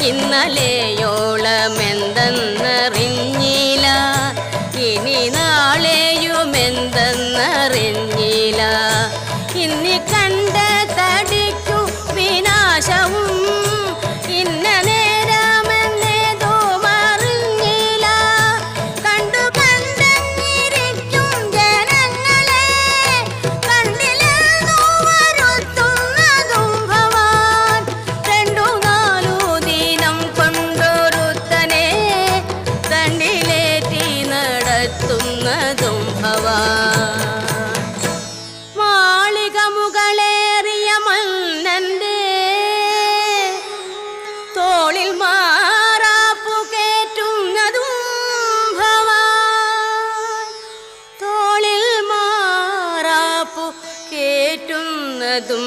ഇന്നലെയോളമെന്തെന്നറിഞ്ഞില്ല, ഇനി നാളെയുമെന്തെന്നറിഞ്ഞില്ല. ഇന്നി കണ്ട തടിക്കു വിനാശവും ഇന്ന നേരമെന്നേതും അറിഞ്ഞില്ല. കണ്ടു കണ്ടിരിക്കും ജനങ്ങളെ കണ്ടില്ലെന്നു വരുത്തുന്നതും ഭവാൻ. 2-4 ദിനം കൊണ്ടൊരുത്തനെ തണ്ടിലേറ്റി നടത്തുന്നതും ഭവാൻ. മാളിക മുകളേറിയ മന്നന്റെ തോളിൽ മാറാപ്പു കേറ്റുന്നതും ഭവാൻ. തോളിൽ മാറാപ്പു കേറ്റുന്നതും